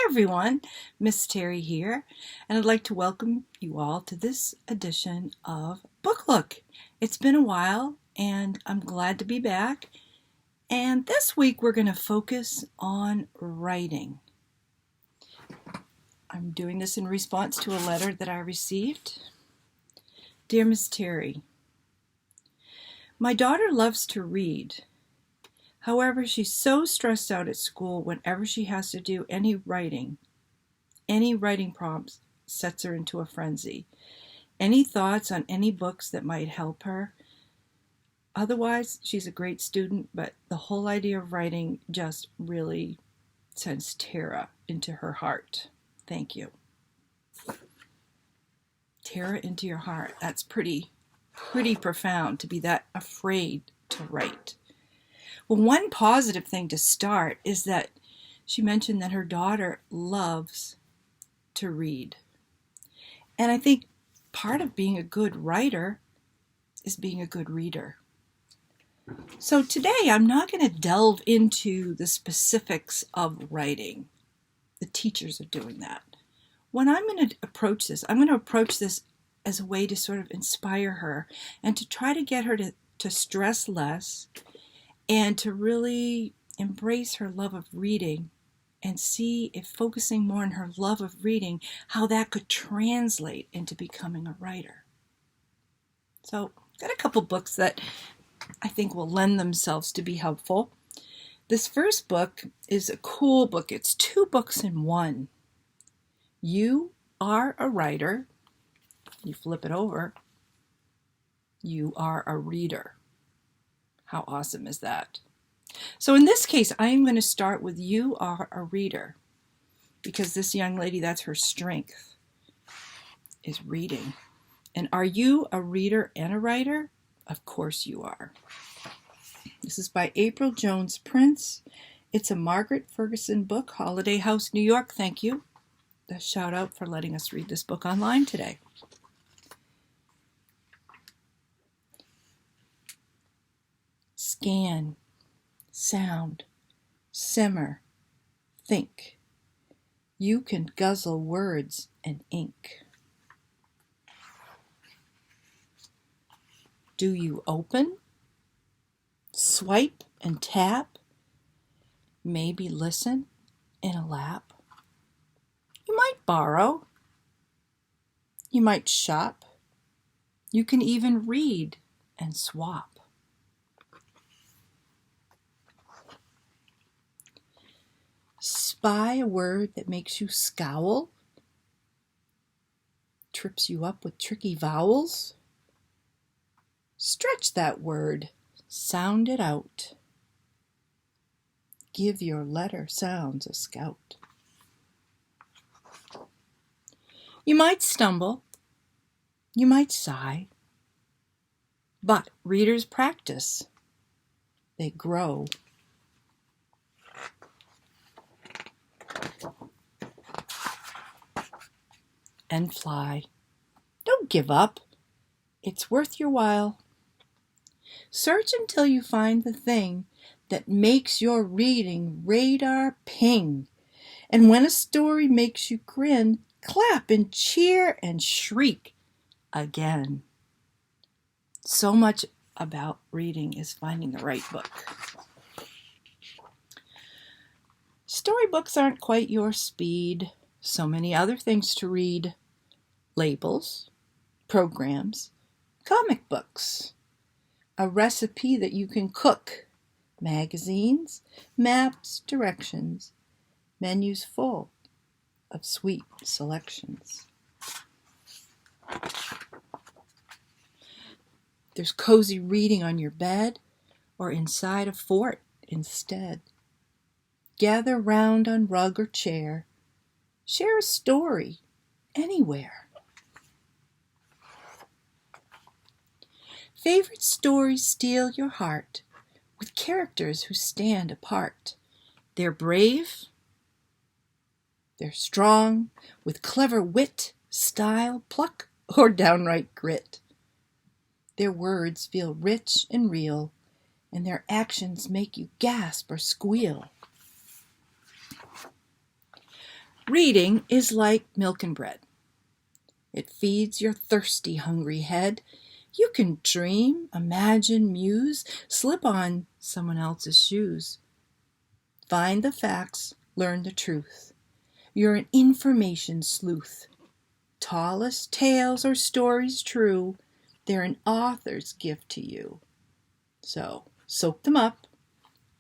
everyone, Miss Terri here, and I'd like to welcome you all to this edition of Book Look. It's been a while, and I'm glad to be back. And this week we're going to focus on writing. I'm doing this in response to a letter that I received. Dear Miss Terri, my daughter loves to read. However, she's so stressed out at school whenever she has to do any writing prompts sets her into a frenzy. Any thoughts on any books that might help her? Otherwise, she's a great student, but the whole idea of writing just really sends terror into her heart. Thank you. Terror into your heart. That's pretty profound to be that afraid to write. Well, one positive thing to start is that she mentioned that her daughter loves to read. And I think part of being a good writer is being a good reader. So today I'm not going to delve into the specifics of writing. The teachers are doing that. When I'm going to approach this, I'm going to approach this as a way to sort of inspire her and to try to get her to stress less and to really embrace her love of reading and see if focusing more on her love of reading, how that could translate into becoming a writer. So I've got a couple books that I think will lend themselves to be helpful. This first book is a cool book. It's 2 books in one. You are a writer. You flip it over. You are a reader. How awesome is that? So in this case, I am going to start with You Are a Reader, because this young lady, that's her strength, is reading. And are you a reader and a writer? Of course you are. This is by April Jones Prince. It's a Margaret Ferguson book, Holiday House, New York. Thank you. A shout out for letting us read this book online today. Scan, sound, simmer, think. You can guzzle words and ink. Do you open, swipe and tap, maybe listen in a lap? You might borrow, you might shop, you can even read and swap. Spy a word that makes you scowl, trips you up with tricky vowels. Stretch that word, sound it out. Give your letter sounds a scout. You might stumble, you might sigh, but readers practice. They grow. And fly. Don't give up. It's worth your while. Search until you find the thing that makes your reading radar ping. And when a story makes you grin, clap and cheer and shriek again. So much about reading is finding the right book. Storybooks aren't quite your speed. So many other things to read. Labels, programs, comic books, a recipe that you can cook, magazines, maps, directions, menus full of sweet selections. There's cozy reading on your bed or inside a fort instead. Gather round on rug or chair. Share a story anywhere. Favorite stories steal your heart with characters who stand apart. They're brave, they're strong, with clever wit, style, pluck, or downright grit. Their words feel rich and real, and their actions make you gasp or squeal. Reading is like milk and bread. It feeds your thirsty, hungry head. You can dream, imagine, muse, slip on someone else's shoes. Find the facts, learn the truth. You're an information sleuth. Tallest tales or stories true, they're an author's gift to you. So soak them up,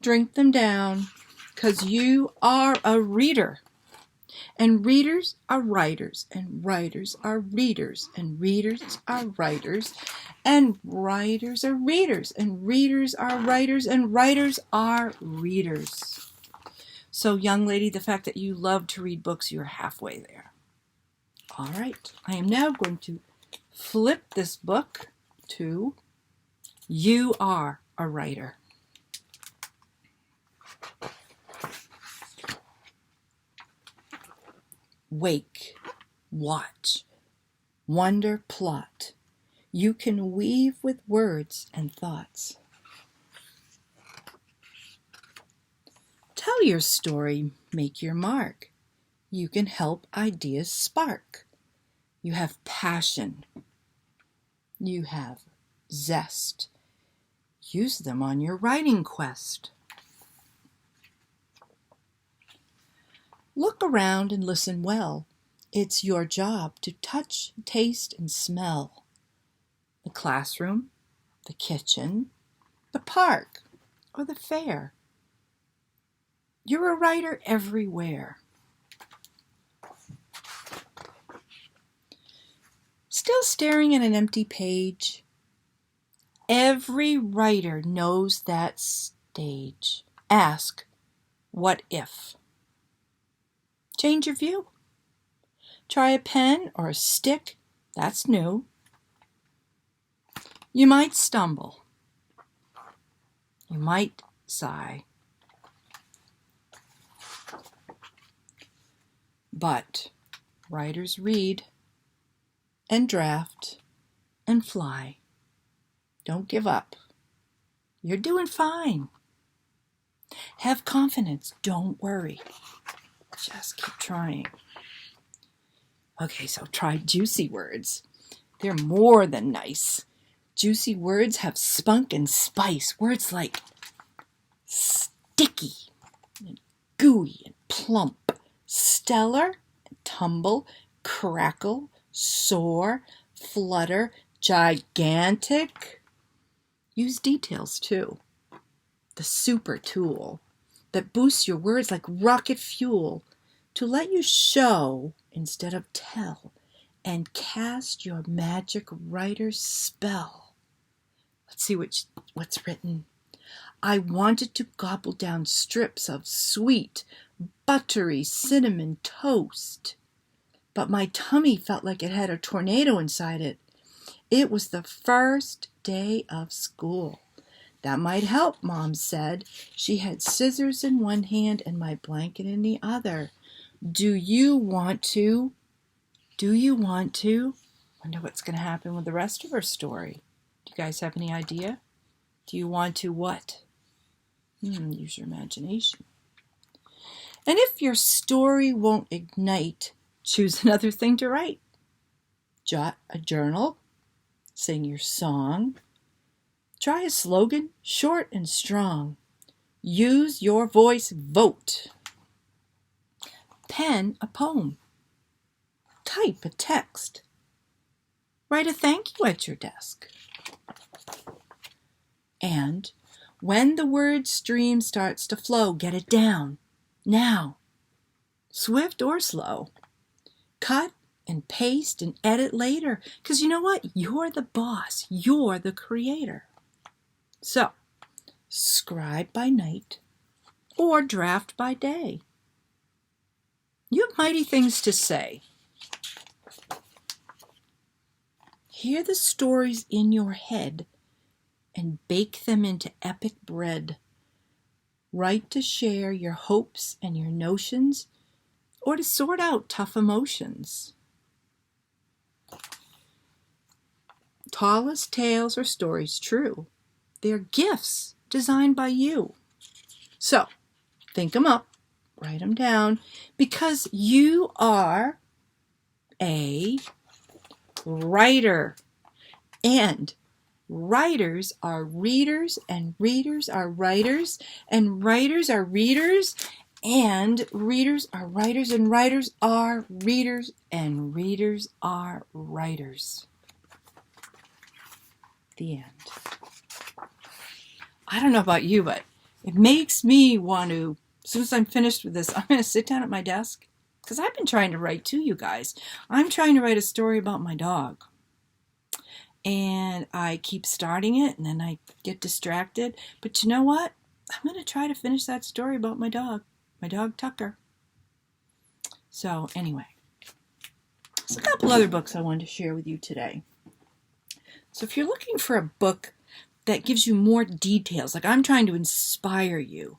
drink them down, 'cause you are a reader. And readers are writers, and writers are readers, and readers are writers, and writers are readers, and readers are writers, and writers are readers. So, young lady, the fact that you love to read books, you're halfway there. All right, I am now going to flip this book to You Are a Writer. Wake, watch, wonder, plot. You can weave with words and thoughts. Tell your story, make your mark. You can help ideas spark. You have passion. You have zest. Use them on your writing quest. Look around and listen well. It's your job to touch, taste, and smell. The classroom, the kitchen, the park, or the fair. You're a writer everywhere. Still staring at an empty page? Every writer knows that stage. Ask, what if? Change your view. Try a pen or a stick, that's new. You might stumble. You might sigh. But writers read and draft and fly. Don't give up. You're doing fine. Have confidence. Don't worry. Just keep trying. Okay, so try juicy words. They're more than nice. Juicy words have spunk and spice. Words like sticky and gooey and plump, stellar and tumble, crackle, soar, flutter, gigantic. Use details too. The super tool that boosts your words like rocket fuel to let you show instead of tell and cast your magic writer's spell. Let's see what's written. I wanted to gobble down strips of sweet, buttery cinnamon toast, but my tummy felt like it had a tornado inside it. It was the first day of school. That might help, Mom said. She had scissors in one hand and my blanket in the other. Do you want to? Wonder what's going to happen with the rest of her story. Do you guys have any idea? Do you want to what? Use your imagination. And if your story won't ignite, choose another thing to write. Jot a journal. Sing your song. Try a slogan, short and strong. Use your voice, vote. Pen a poem. Type a text. Write a thank you at your desk. And when the word stream starts to flow, get it down. Now. Swift or slow. Cut and paste and edit later. Because you know what? You're the boss. You're the creator. So, scribe by night or draft by day. You have mighty things to say. Hear the stories in your head and bake them into epic bread. Write to share your hopes and your notions or to sort out tough emotions. Tallest tales or stories true. They're gifts designed by you. So, think them up, write them down, because you are a writer. And writers are readers, and readers are writers, and writers are readers, and readers are writers, and writers are readers, and readers are writers. The end. I don't know about you, but it makes me want to, as soon as I'm finished with this, I'm going to sit down at my desk, because I've been trying to write too, you guys. I'm trying to write a story about my dog. And I keep starting it, and then I get distracted. But you know what? I'm going to try to finish that story about my dog Tucker. So anyway, there's a couple other books I wanted to share with you today. So if you're looking for a book that gives you more details, like I'm trying to inspire you,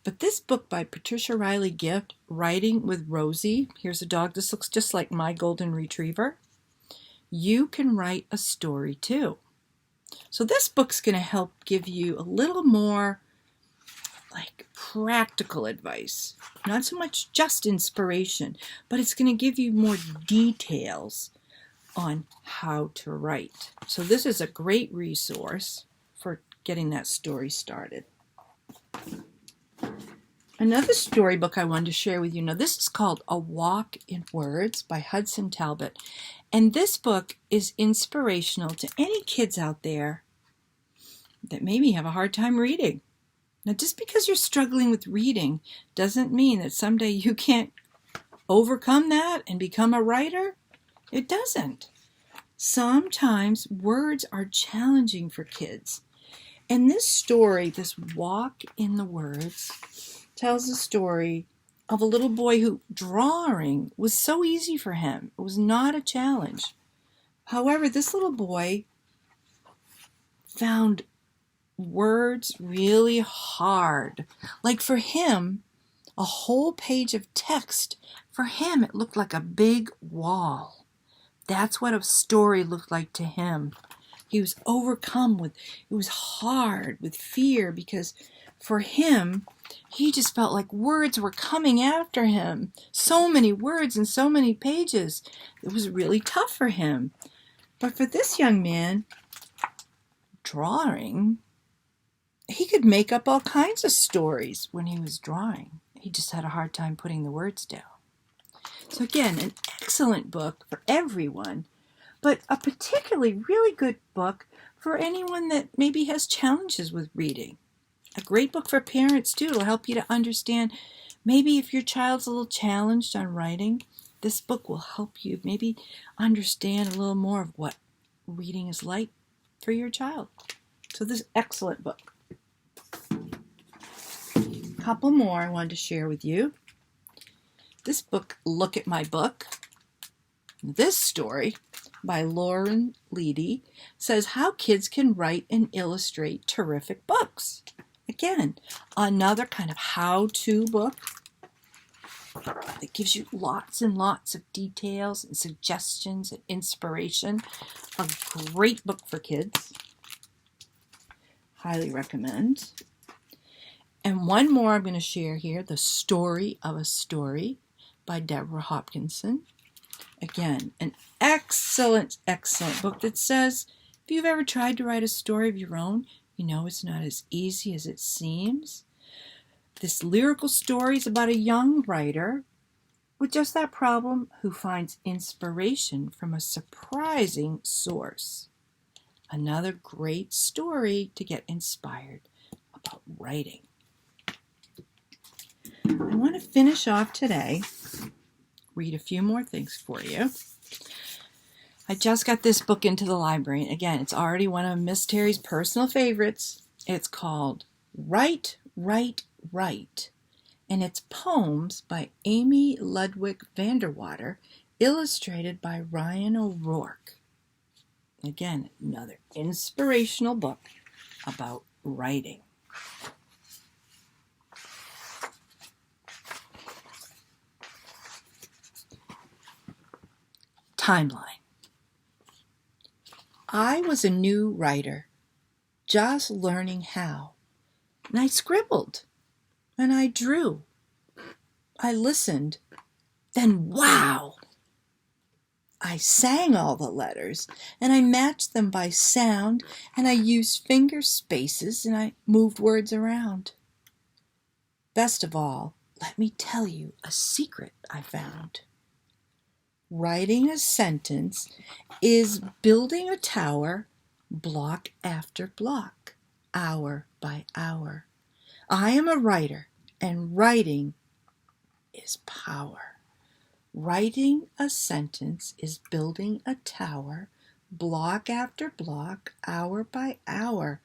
but this book by Patricia Riley Gift, Writing with Rosie, here's a dog. This looks just like my golden retriever. You can write a story too. So this book's going to help give you a little more like practical advice. Not so much just inspiration, but it's going to give you more details on how to write. So this is a great resource for getting that story started. Another storybook I wanted to share with you. Now, this is called A Walk in Words by Hudson Talbot. And this book is inspirational to any kids out there that maybe have a hard time reading. Now, just because you're struggling with reading doesn't mean that someday you can't overcome that and become a writer. It doesn't. Sometimes words are challenging for kids. And this story, this Walk in the Words, tells a story of a little boy who drawing was so easy for him. It was not a challenge. However, this little boy found words really hard. Like for him, a whole page of text, for him it looked like a big wall. That's what a story looked like to him. He was overcome with, it was hard with fear, because for him, he just felt like words were coming after him. So many words and so many pages. It was really tough for him. But for this young man, drawing, he could make up all kinds of stories when he was drawing. He just had a hard time putting the words down. So again, an excellent book for everyone, but a particularly really good book for anyone that maybe has challenges with reading. A great book for parents too. It'll help you to understand, maybe if your child's a little challenged on writing, this book will help you maybe understand a little more of what reading is like for your child. So this excellent book. A couple more I wanted to share with you. This book, Look at My Book. This story by Lauren Leedy says how kids can write and illustrate terrific books. Again, another kind of how-to book that gives you lots and lots of details and suggestions and inspiration. A great book for kids. Highly recommend. And one more I'm going to share here, The Story of a Story by Deborah Hopkinson. Again, an excellent, excellent book that says, if you've ever tried to write a story of your own, you know it's not as easy as it seems. This lyrical story is about a young writer with just that problem who finds inspiration from a surprising source. Another great story to get inspired about writing. I want to finish off today, read a few more things for you. I just got this book into the library. Again, it's already one of Miss Terri's personal favorites. It's called Write, Write, Write. And it's poems by Amy Ludwig Vanderwater, illustrated by Ryan O'Rourke. Again, another inspirational book about writing. Timeline. I was a new writer, just learning how. And I scribbled, and I drew, I listened. Then, wow! I sang all the letters, and I matched them by sound, and I used finger spaces, and I moved words around. Best of all, let me tell you a secret I found. Writing a sentence is building a tower, block after block, hour by hour. I am a writer, and writing is power. Writing a sentence is building a tower, block after block, hour by hour.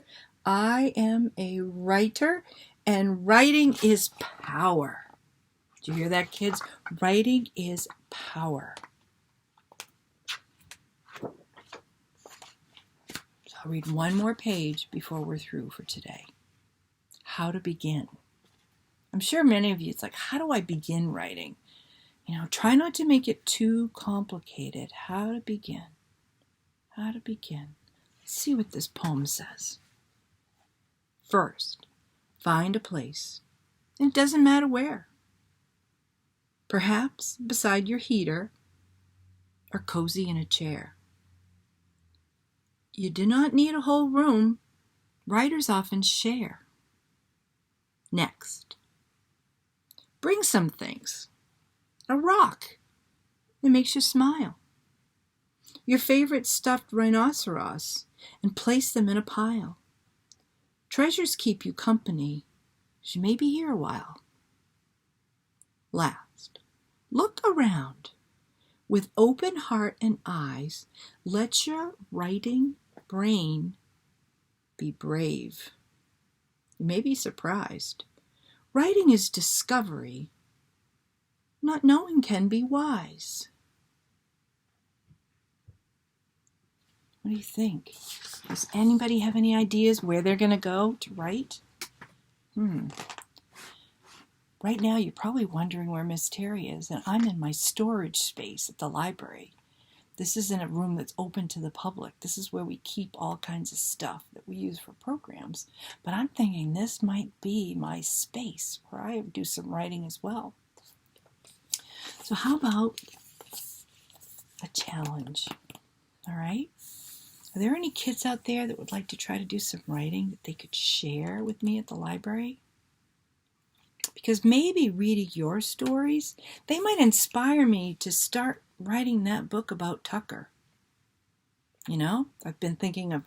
I am a writer, and writing is power. Do you hear that, kids? Writing is power. So I'll read one more page before we're through for today. How to begin. I'm sure many of you, it's like, how do I begin writing? Try not to make it too complicated. How to begin. How to begin. Let's see what this poem says. First, find a place. It doesn't matter where. Perhaps beside your heater or cozy in a chair. You do not need a whole room. Writers often share. Next, bring some things. A rock that makes you smile. Your favorite stuffed rhinoceros, and place them in a pile. Treasures keep you company. She may be here a while. Last, look around. With open heart and eyes, let your writing brain be brave. You may be surprised. Writing is discovery. Not knowing can be wise. What do you think? Does anybody have any ideas where they're going to go to write? Right now, you're probably wondering where Miss Terri is, and I'm in my storage space at the library. This isn't a room that's open to the public. This is where we keep all kinds of stuff that we use for programs. But I'm thinking this might be my space where I do some writing as well. So how about a challenge? All right? Are there any kids out there that would like to try to do some writing that they could share with me at the library? Because maybe reading your stories, they might inspire me to start writing that book about Tucker. I've been thinking of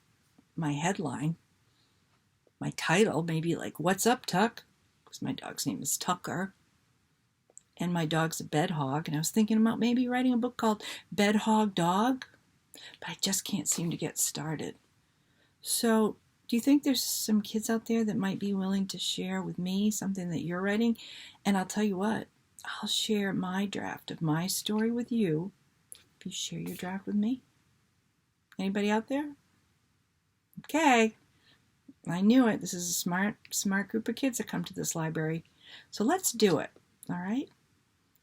my headline, my title, maybe like, What's Up, Tuck? Because my dog's name is Tucker. And my dog's a bed hog. And I was thinking about maybe writing a book called Bed Hog Dog. But I just can't seem to get started. So do you think there's some kids out there that might be willing to share with me something that you're writing? And I'll tell you what, I'll share my draft of my story with you if you share your draft with me. Anybody out there? Okay. I knew it. This is a smart group of kids that come to this library. So let's do it. All right?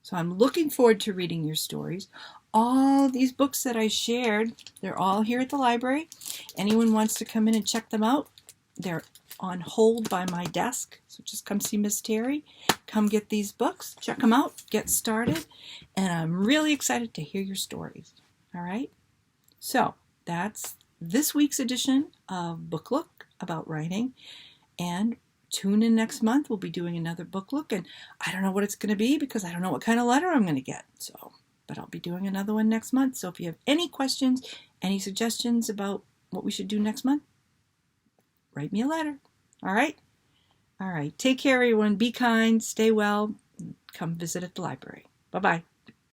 So I'm looking forward to reading your stories. All these books that I shared, they're all here at the library. Anyone wants to come in and check them out, they're on hold by my desk. So just come see Miss Terri. Come get these books, check them out, get started. And I'm really excited to hear your stories. All right? So that's this week's edition of Book Look about writing. And tune in next month. We'll be doing another book look. And I don't know what it's going to be because I don't know what kind of letter I'm going to get. But I'll be doing another one next month. So if you have any questions, any suggestions about what we should do next month, write me a letter. All right? All right. Take care, everyone. Be kind. Stay well. Come visit at the library. Bye-bye.